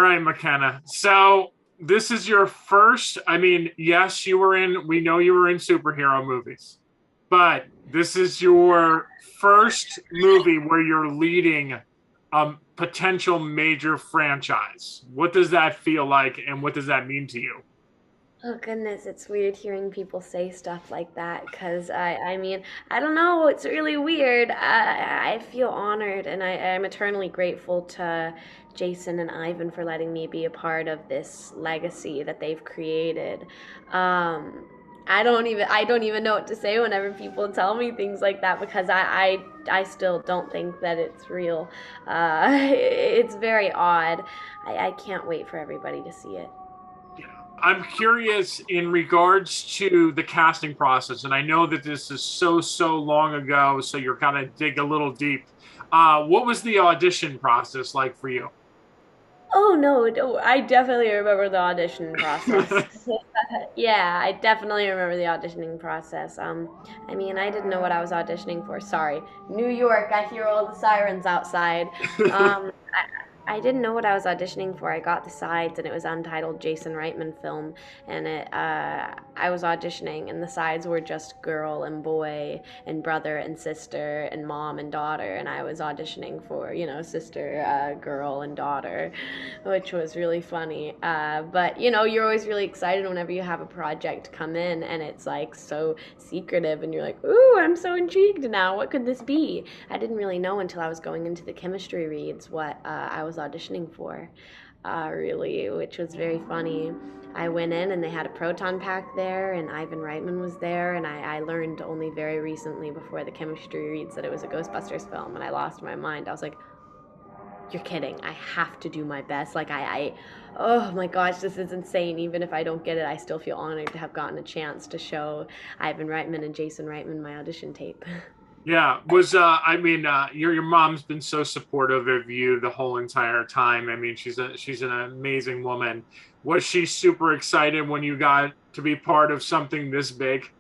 right, McKenna. So this is your first. I mean, yes, you were in. We know you were in superhero movies, but this is your first movie where you're leading a potential major franchise. What does that feel like, and what does that mean to you? Oh goodness, it's weird hearing people say stuff like that because I don't know, it's really weird. I feel honored and I'm eternally grateful to Jason and Ivan for letting me be a part of this legacy that they've created. Um, I don't even know what to say whenever people tell me things like that because I still don't think that it's real. It's very odd. I can't wait for everybody to see it. I'm curious in regards to the casting process, and I know that this is so long ago, so you're kind of dig a little deep. What was the audition process like for you? Oh no, I definitely remember the audition process. Yeah, I definitely remember the auditioning process. I didn't know what I was auditioning for. Sorry. New York, I hear all the sirens outside. I didn't know what I was auditioning for. I got the sides, and it was untitled Jason Reitman film, and I was auditioning, and the sides were just girl and boy, and brother and sister, and mom and daughter, and I was auditioning for sister, girl, and daughter, which was really funny. But you're always really excited whenever you have a project come in, and it's like so secretive, and you're like, ooh, I'm so intrigued now. What could this be? I didn't really know until I was going into the chemistry reads what I was auditioning for, really, which was very funny. I went in and they had a proton pack there, and Ivan Reitman was there, and I learned only very recently before the chemistry reads that it was a Ghostbusters film, and I lost my mind. I was like, you're kidding. I have to do my best. Oh my gosh, this is insane. Even if I don't get it, I still feel honored to have gotten a chance to show Ivan Reitman and Jason Reitman my audition tape. Yeah, was your mom's been so supportive of you the whole entire time. I mean, she's an amazing woman. Was she super excited when you got to be part of something this big?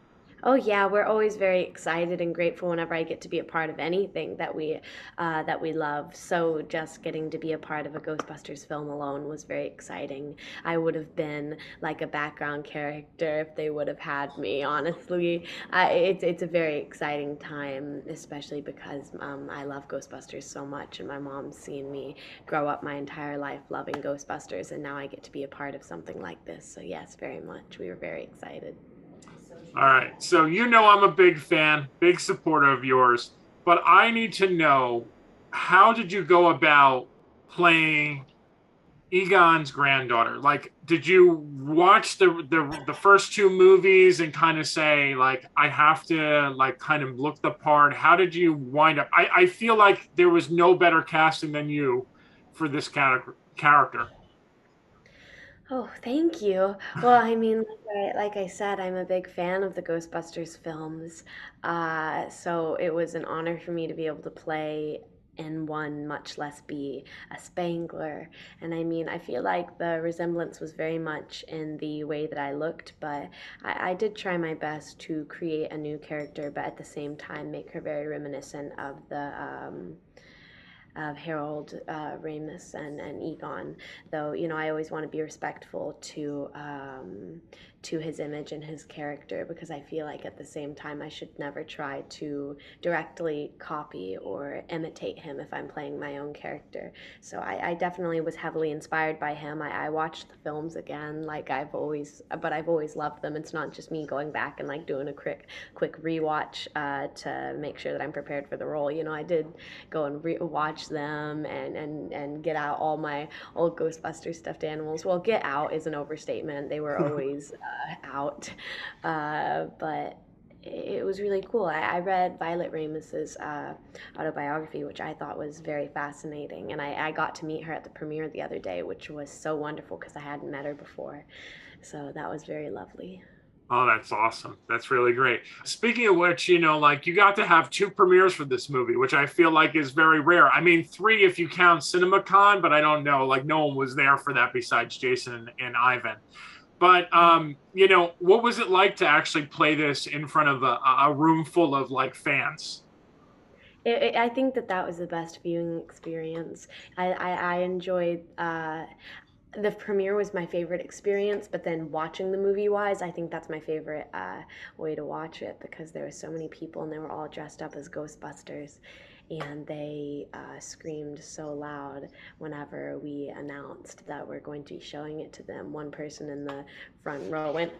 Oh yeah, we're always very excited and grateful whenever I get to be a part of anything that we love. So just getting to be a part of a Ghostbusters film alone was very exciting. I would have been like a background character if they would have had me. Honestly, it's a very exciting time, especially because I love Ghostbusters so much, and my mom's seen me grow up my entire life loving Ghostbusters, and now I get to be a part of something like this. So yes, very much. We were very excited. All right. So you know I'm a big fan, big supporter of yours, but I need to know how did you go about playing Egon's granddaughter? Like, did you watch the first two movies and kind of say like I have to like kind of look the part? How did you wind up? I feel like there was no better casting than you for this character. Oh, thank you. Well, like I said, I'm a big fan of the Ghostbusters films. So it was an honor for me to be able to play in one, much less be a Spangler. And I feel like the resemblance was very much in the way that I looked, but I did try my best to create a new character, but at the same time make her very reminiscent of Harold, Ramis, and Egon. Though I always want to be respectful to his image and his character because I feel like at the same time I should never try to directly copy or imitate him if I'm playing my own character. So I definitely was heavily inspired by him. I watched the films again, but I've always loved them. It's not just me going back and like doing a quick rewatch to make sure that I'm prepared for the role. I did go and watch them and get out all my old Ghostbuster stuffed animals. Well, get out is an overstatement. They were always out, but it was really cool. I read Violet Ramis's autobiography, which I thought was very fascinating, and I got to meet her at the premiere the other day, which was so wonderful because I hadn't met her before. So that was very lovely. Oh, that's awesome. That's really great. Speaking of which, like you got to have two premieres for this movie, which I feel like is very rare. I mean, three if you count CinemaCon, but I don't know. Like no one was there for that besides Jason and Ivan. But what was it like to actually play this in front of a room full of like fans? I think that that was the best viewing experience. I enjoyed. I the premiere was my favorite experience, but then watching the movie wise, I think that's my favorite way to watch it because there were so many people and they were all dressed up as Ghostbusters, and they screamed so loud whenever we announced that we're going to be showing it to them. One person in the front row went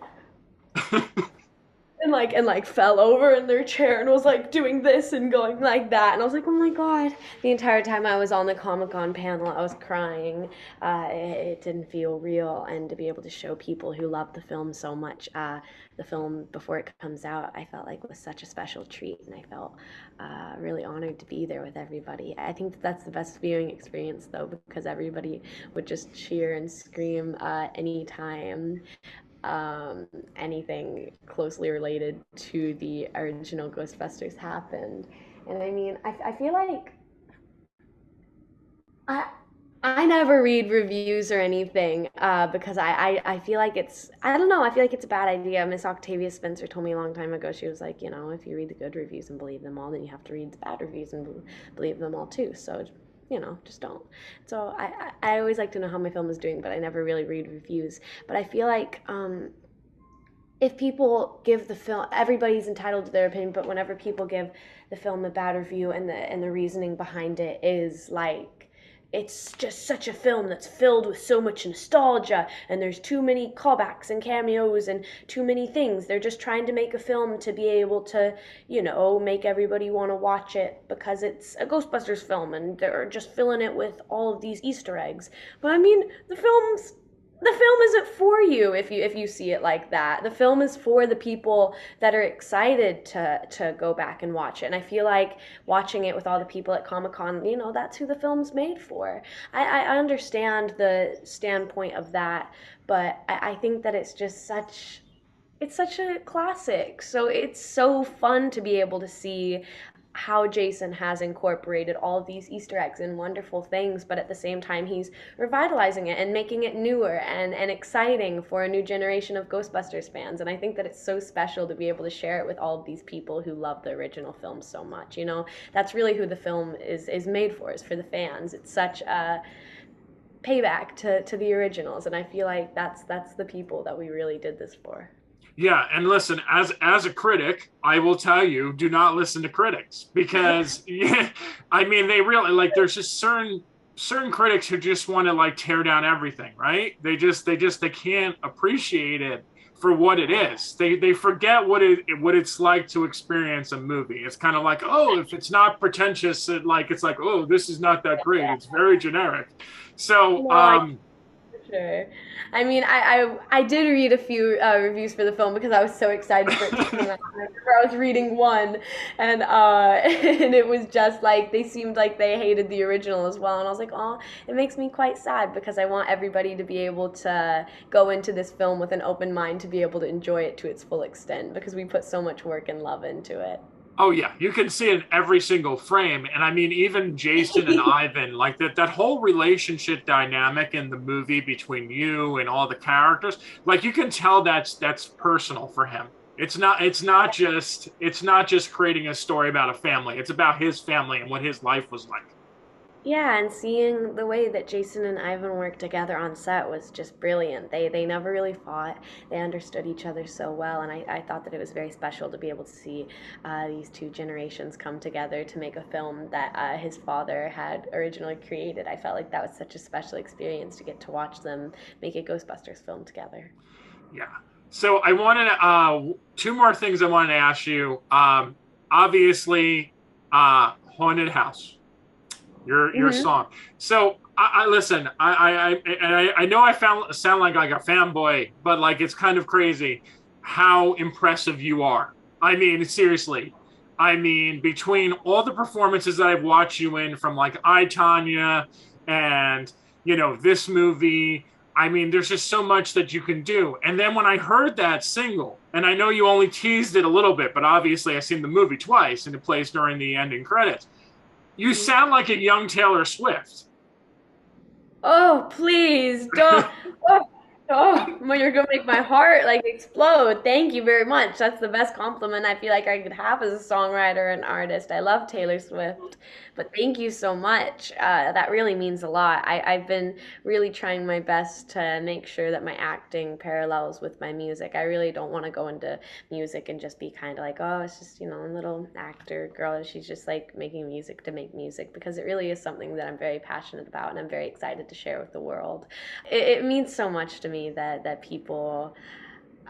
and fell over in their chair and was like doing this and going like that, and I was like, oh my god. The entire time I was on the Comic-Con panel, I was crying. It didn't feel real, and to be able to show people who love the film so much, the film before it comes out, I felt like was such a special treat, and I felt really honored to be there with everybody. I think that's the best viewing experience though, because everybody would just cheer and scream anytime anything closely related to the original Ghostbusters happened. And I mean, I feel like I I never read reviews or anything because I feel like I don't know, I feel like it's a bad idea. Miss Octavia Spencer told me a long time ago, she was like, if you read the good reviews and believe them all, then you have to read the bad reviews and believe them all too. So just don't. So I always like to know how my film is doing, but I never really read reviews. But I feel like if people give the film, everybody's entitled to their opinion, but whenever people give the film a bad review and the reasoning behind it is like, it's just such a film that's filled with so much nostalgia and there's too many callbacks and cameos and too many things. They're just trying to make a film to be able to, make everybody want to watch it because it's a Ghostbusters film and they're just filling it with all of these Easter eggs. But I mean, the film isn't for you if you see it like that. The film is for the people that are excited to go back and watch it. And I feel like watching it with all the people at Comic-Con, that's who the film's made for. I understand the standpoint of that, but I think that it's such a classic. So it's so fun to be able to see how Jason has incorporated all of these Easter eggs and wonderful things, but at the same time, he's revitalizing it and making it newer and exciting for a new generation of Ghostbusters fans. And I think that it's so special to be able to share it with all of these people who love the original film so much. That's really who the film is made for, is for the fans. It's such a payback to the originals, and I feel like that's the people that we really did this for. Yeah, and listen, as a critic, I will tell you, do not listen to critics because yeah, I mean they really like there's just certain critics who just want to like tear down everything, right? They can't appreciate it for what it is. They forget what it's like to experience a movie. It's kind of like, oh, if it's not pretentious, it's like, oh, this is not that great. It's very generic. So No, sure. I mean, I did read a few reviews for the film because I was so excited for it to come out. I remember I was reading one, and and it was just like they seemed like they hated the original as well, and I was like, oh, it makes me quite sad because I want everybody to be able to go into this film with an open mind to be able to enjoy it to its full extent because we put so much work and love into it. oh yeah, you can see it in every single frame. And I mean, even Jason and Ivan, like that whole relationship dynamic in the movie between you and all the characters, like you can tell that's personal for him. It's not just creating a story about a family. It's about his family and what his life was like. Yeah, and seeing the way that Jason and Ivan worked together on set was just brilliant. They never really fought. They understood each other so well, and I thought that it was very special to be able to see these two generations come together to make a film that his father had originally created. I felt like that was such a special experience to get to watch them make a Ghostbusters film together. Yeah. So I wanted two more things I wanted to ask you. Obviously, Haunted House. Your Hmm. song. So I listen. I know I sound like a fanboy, but like it's kind of crazy how impressive you are. I mean, seriously. I mean, between all the performances that I've watched you in, from like I Tanya and this movie. I mean, there's just so much that you can do. And then when I heard that single, and I know you only teased it a little bit, but obviously I've seen the movie twice, and it plays during the ending credits. You sound like a young Taylor Swift. Oh, please don't. Oh. Oh, well, you're gonna make my heart like explode. Thank you very much. That's the best compliment I feel like I could have as a songwriter and artist. I love Taylor Swift, but thank you so much. That really means a lot. I've been really trying my best to make sure that my acting parallels with my music. I really don't want to go into music and just be kind of like, oh, it's just, a little actor girl. She's just like making music to make music because it really is something that I'm very passionate about and I'm very excited to share with the world. It means so much to me that people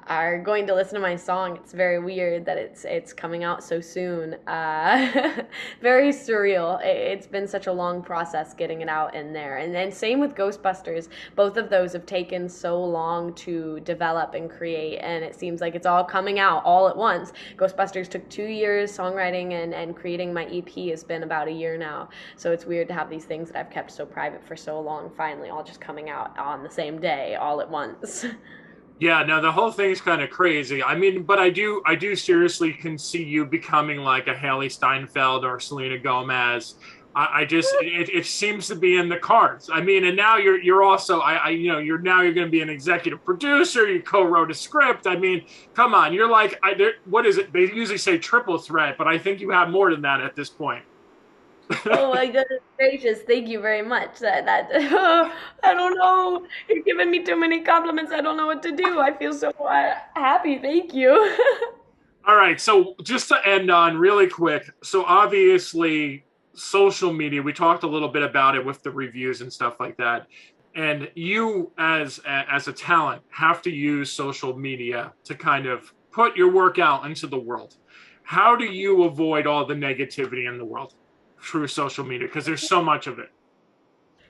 are going to listen to my song. It's very weird that it's coming out so soon. Very surreal. It's been such a long process getting it out in there. And then same with Ghostbusters. Both of those have taken so long to develop and create, and it seems like it's all coming out all at once. Ghostbusters took 2 years. Songwriting and creating my EP has been about a year now. So it's weird to have these things that I've kept so private for so long finally all just coming out on the same day, all at once. Yeah, no, the whole thing's kind of crazy. I mean, but I do seriously can see you becoming like a Haley Steinfeld or Selena Gomez. I just, it seems to be in the cards. I mean, and now you're also, you're going to be an executive producer. You co-wrote a script. I mean, come on, you're like, what is it? They usually say triple threat, but I think you have more than that at this point. Oh my goodness gracious, thank you very much. That I don't know. You're giving me too many compliments. I don't know what to do. I feel so happy. Thank you. All right. So just to end on really quick. So obviously, social media, we talked a little bit about it with the reviews and stuff like that. And you as a talent have to use social media to kind of put your work out into the world. How do you avoid all the negativity in the world through social media? Because there's so much of it.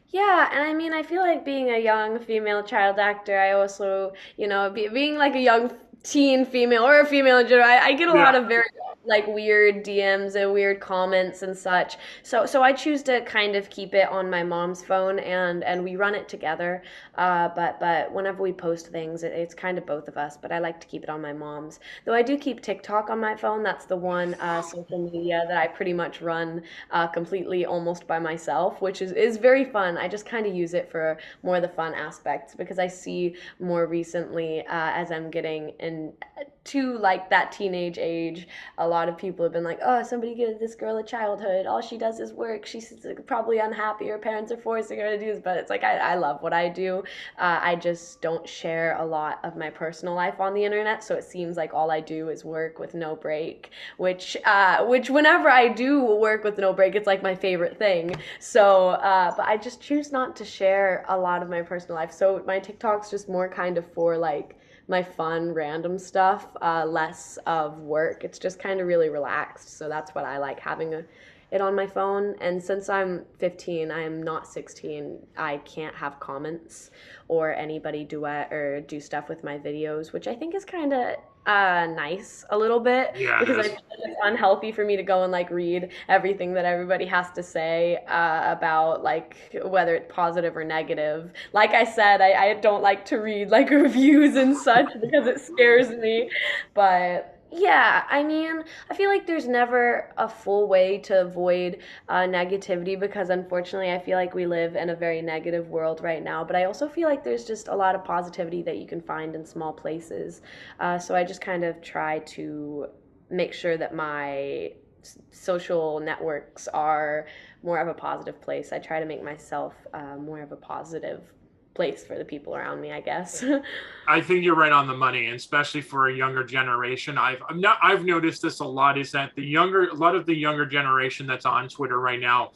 Yeah, and I mean, I feel like being a young female child actor, I also, being like a young teen female or a female in general, I get a lot Yeah. of very like weird DMs and weird comments and such. So I choose to kind of keep it on my mom's phone and we run it together. But whenever we post things, it's kind of both of us. But I like to keep it on my mom's. Though I do keep TikTok on my phone. That's the one social media that I pretty much run completely almost by myself, which is very fun. I just kind of use it for more of the fun aspects because I see more recently as I'm getting to like that teenage age, a lot of people have been like, oh, somebody give this girl a childhood. All she does is work. She's probably unhappy. Her parents are forcing her to do this, but it's like I love what I do. I just don't share a lot of my personal life on the internet, so it seems like all I do is work with no break, which whenever I do work with no break, it's like my favorite thing. So, but I just choose not to share a lot of my personal life. So my TikTok's just more kind of for like my fun, random stuff, less of work. It's just kind of really relaxed. So that's what I like having it on my phone. And since I'm 15, I'm not 16, I can't have comments or anybody duet or do stuff with my videos, which I think is kind of nice a little bit Yeah, it because I feel is. like it's unhealthy for me to go and like read everything that everybody has to say about like whether it's positive or negative. Like I said, I don't like to read like reviews and such because it scares me. But yeah, I mean, I feel like there's never a full way to avoid negativity because unfortunately, I feel like we live in a very negative world right now. But I also feel like there's just a lot of positivity that you can find in small places. So I just kind of try to make sure that my social networks are more of a positive place. I try to make myself more of a positive place for the people around me, I guess. I think you're right on the money, and especially for a younger generation. I've noticed this a lot. Is that a lot of the younger generation that's on Twitter right now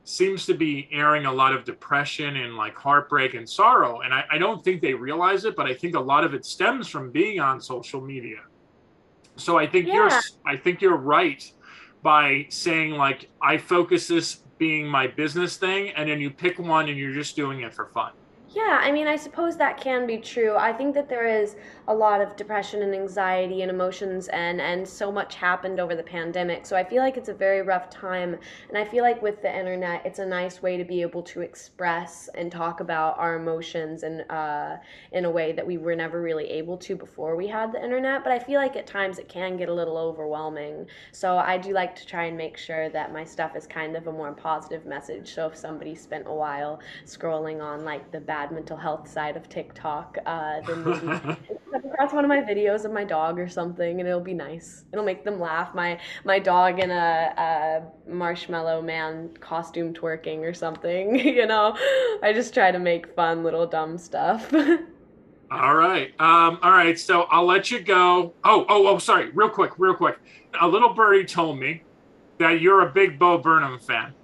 seems to be airing a lot of depression and like heartbreak and sorrow. And I don't think they realize it, but I think a lot of it stems from being on social media. So Yeah. I think you're right by saying like I focus this being my business thing, and then you pick one and you're just doing it for fun. Yeah, I mean, I suppose that can be true. I think that there is a lot of depression and anxiety and emotions and so much happened over the pandemic. So I feel like it's a very rough time. And I feel like with the internet, it's a nice way to be able to express and talk about our emotions and in a way that we were never really able to before we had the internet. But I feel like at times it can get a little overwhelming. So I do like to try and make sure that my stuff is kind of a more positive message. So if somebody spent a while scrolling on like the bad bad mental health side of TikTok, then maybe come across one of my videos of my dog or something, and it'll be nice. It'll make them laugh. My dog in a marshmallow man costume twerking or something. I just try to make fun little dumb stuff. All right. All right. So I'll let you go. Oh, sorry. Real quick. A little birdie told me that you're a big Bo Burnham fan.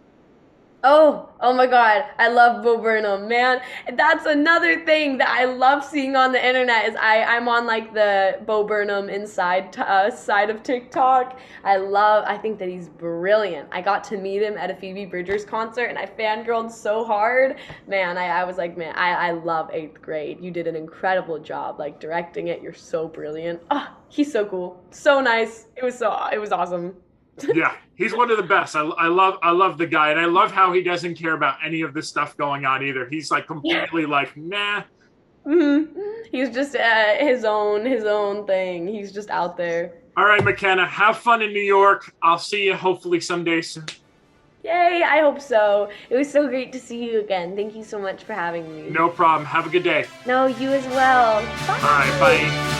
Oh my God, I love Bo Burnham, man. That's another thing that I love seeing on the internet is I'm on like the Bo Burnham inside side of TikTok. I think that he's brilliant. I got to meet him at a Phoebe Bridgers concert and I fangirled so hard. Man, I was like, man, I love 8th grade. You did an incredible job like directing it. You're so brilliant. Oh, he's so cool. So nice. It was awesome. Yeah, he's one of the best. I love the guy, and I love how he doesn't care about any of this stuff going on either. He's like completely like, nah. Mm-hmm. He's just his own thing. He's just out there. All right, McKenna, have fun in New York. I'll see you hopefully someday soon. Yay, I hope so. It was so great to see you again. Thank you so much for having me. No problem. Have a good day. No, you as well. Bye. All right, bye.